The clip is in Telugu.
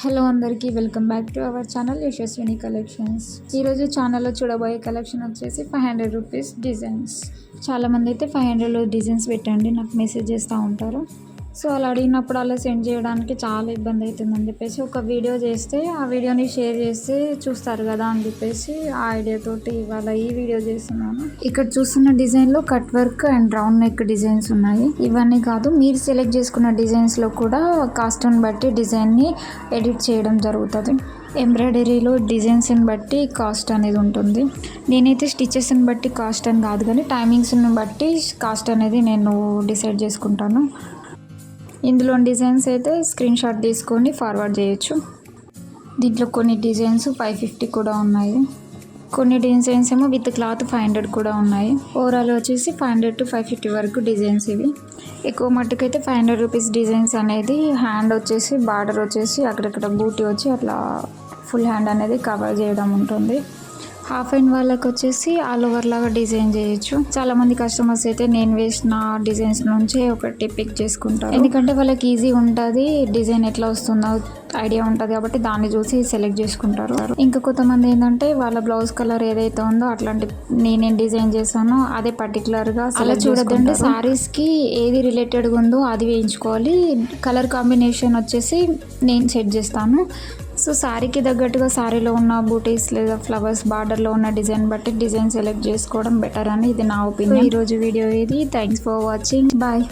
హలో అందరికీ welcome back to our channel Yashaswini collections. ఈరోజు ఛానల్లో చూడబోయే కలెక్షన్ వచ్చేసి 500 రూపీస్ డిజైన్స్. చాలామంది అయితే 500లో డిజైన్స్ పెట్టండి నాకు మెసేజ్ చేస్తూ ఉంటారు. సో అలా అడిగినప్పుడు అలా సెండ్ చేయడానికి చాలా ఇబ్బంది అవుతుందని చెప్పేసి ఒక వీడియో చేస్తే ఆ వీడియోని షేర్ చేస్తే చూస్తారు కదా అని చెప్పేసి ఆ ఐడియాతోటి ఇవాళ ఈ వీడియో చేస్తున్నాను. ఇక్కడ చూస్తున్న డిజైన్లో cut work and round neck designs ఉన్నాయి. ఇవన్నీ కాదు, మీరు సెలెక్ట్ చేసుకున్న డిజైన్స్లో కూడా కాస్ట్ని బట్టి డిజైన్ని ఎడిట్ చేయడం జరుగుతుంది. ఎంబ్రాయిడరీలో డిజైన్స్ని బట్టి కాస్ట్ అనేది ఉంటుంది. నేనైతే స్టిచెస్ని బట్టి కాస్ట్ అని కాదు కానీ టైమింగ్స్ని బట్టి కాస్ట్ అనేది నేను డిసైడ్ చేసుకుంటాను. ఇందులో డిజైన్స్ అయితే స్క్రీన్ షాట్ తీసుకొని ఫార్వర్డ్ చేయొచ్చు. దీంట్లో కొన్ని డిజైన్స్ 550 కూడా ఉన్నాయి, కొన్ని డిజైన్స్ ఏమో విత్ క్లాత్ 500 కూడా ఉన్నాయి. ఓవరాల్ వచ్చేసి 500 to 550 వరకు డిజైన్స్ ఇవి. ఎక్కువ మట్టుకైతే 500 రూపీస్ డిజైన్స్ అనేది హ్యాండ్ వచ్చేసి బార్డర్ వచ్చేసి అక్కడక్కడ బూటీ వచ్చి అట్లా ఫుల్ హ్యాండ్ అనేది కవర్ చేయడం ఉంటుంది. హాఫ్ హ్యాండ్ వాళ్ళకి వచ్చేసి ఆల్ ఓవర్ లాగా డిజైన్ చేయొచ్చు. చాలామంది కస్టమర్స్ అయితే నేను వేసిన డిజైన్స్ నుంచే ఒకటి పిక్ చేసుకుంటారు, ఎందుకంటే వాళ్ళకి ఈజీ ఉంటుంది, డిజైన్ ఎట్లా వస్తుందో ఐడియా ఉంటుంది కాబట్టి దాన్ని చూసి సెలెక్ట్ చేసుకుంటారు. ఇంకా కొంతమంది ఏంటంటే వాళ్ళ బ్లౌజ్ కలర్ ఏదైతే ఉందో అట్లాంటి నేనేం డిజైన్ చేశానో అదే పర్టికులర్గా అలా చూడదండి. శారీస్కి ఏది రిలేటెడ్గా ఉందో అది వేయించుకోవాలి. కలర్ కాంబినేషన్ వచ్చేసి నేను సెట్ చేస్తాను. సో శారీకి తగ్గట్టుగా శారీలో ఉన్న బూటీస్ లేదా ఫ్లవర్స్ బార్డర్లో ఉన్న డిజైన్ బట్టి డిజైన్ సెలెక్ట్ చేసుకోవడం బెటర్ అని ఇది నా ఒపీనియన్. ఈరోజు వీడియో ఇది. Thanks for watching. బాయ్.